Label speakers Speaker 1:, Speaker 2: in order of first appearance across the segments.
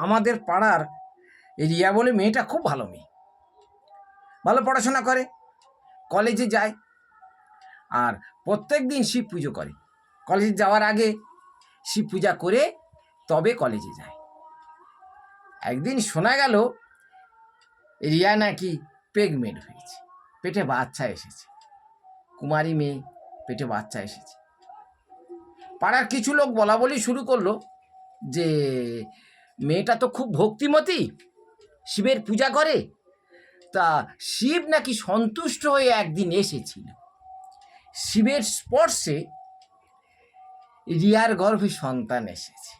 Speaker 1: আমাদের পাড়ার রিয়া বলে মেয়েটা খুব ভালো মেয়ে, ভালো পড়াশোনা করে, কলেজে যায়, আর প্রত্যেক দিন শিব পুজো করে। কলেজে যাওয়ার আগে শিব পূজা করে তবে কলেজে যায়। একদিন শোনা গেল রিয়া নাকি প্রেগনেন্ট হয়েছে, পেটে বাচ্চা এসেছে, কুমারী মেয়ে, পেটে বাচ্চা এসেছে। পাড়ার কিছু লোক বলা বলি শুরু করলো যে মেয়েটা তো খুব ভক্তিমতী, শিবের পূজা করে, তা শিব নাকি সন্তুষ্ট হয়ে একদিন এসেছিল, শিবের স্পর্শে রিয়ার গর্ভে সন্তান এসেছে।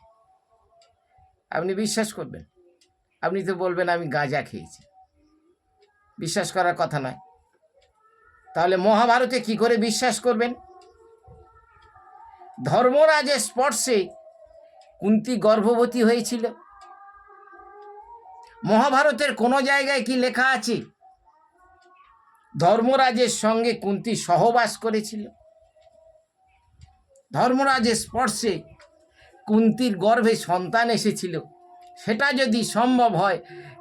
Speaker 1: আপনি বিশ্বাস করবেন? আপনি তো বলবেন আমি গাঁজা খেয়েছি, বিশ্বাস করার কথা নয়। তাহলে মহাভারতে কি করে বিশ্বাস করবেন? ধর্মরাজের স্পর্শে কুন্তী গর্ভবতী হয়েছিল। মহাভারতের কোনো জায়গায় কি লেখা আছে ধর্মরাজের সঙ্গে কুন্তী সহবাস করেছিল? ধর্মরাজের স্পর্শে কুন্তীর গর্ভে সন্তান এসেছিল। সেটা যদি সম্ভব হয়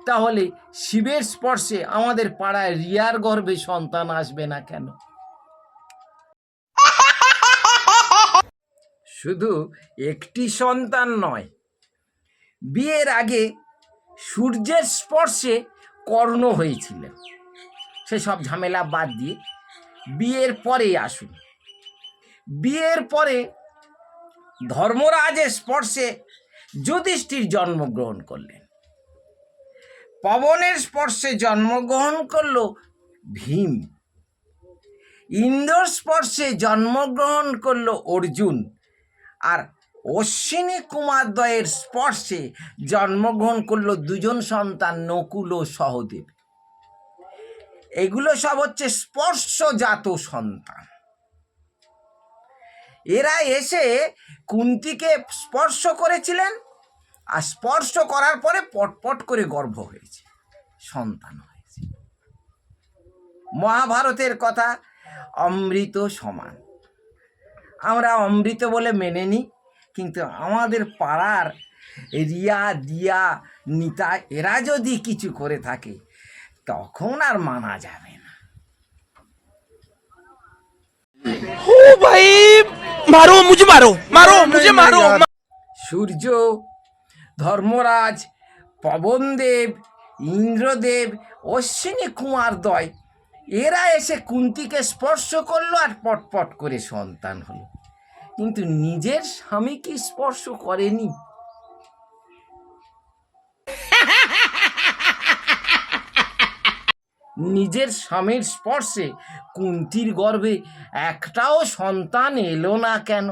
Speaker 1: তাহলে শিবের স্পর্শে আমাদের পাড়ায় রিয়ার গর্ভে সন্তান আসবে না কেন? শুধু একটি সন্তান নয়, বিয়ের আগে সূর্যের স্পর্শে কর্ণ হয়েছিলেন। সেসব ঝামেলা বাদ দিয়ে বিয়ের পরে আসুন। বিয়ের পরে ধর্মরাজের স্পর্শে যুধিষ্ঠির জন্মগ্রহণ করলেন। পবনের স্পর্শে জন্মগ্রহণ করল ভীম। ইন্দ্রর স্পর্শে জন্মগ্রহণ করল অর্জুন। আর অশ্বিনী কুমারদ্বয়ের স্পর্শে জন্মগ্রহণ করল দুজন সন্তান, নকুল ও সহদেব। এগুলো সব হচ্ছে স্পর্শজাত সন্তান। এরা এসে কুন্তীকে স্পর্শ করেছিলেন, আর স্পর্শ করার পরে পটপট করে গর্ভ হয়েছে, সন্তান হয়েছে। মহাভারতের কথা অমৃত সমান। আমরা অমৃত বলে মেনে নিই, কিন্তু আমাদের পাড়ার রিয়া, দিয়া, নিতা এরা যদি কিছু করে থাকে তখন আর মানা যাবে না।
Speaker 2: ओ भाई मारो मुझे, मारो मारो मुझे, मारो।
Speaker 1: সূর্য, ধর্মরাজ, পবনদেব, ইন্দ্রদেব, অশ্বিনী কুমারদ্বয় এরা এসে কুন্তীকে স্পর্শ করলো আর পটপট করে সন্তান হলো, কিন্তু নিজের স্বামীকে স্পর্শ করেনি। নিজের স্বামীর স্পর্শে কুন্তীর গর্ভে একটাও সন্তান এলো না কেন?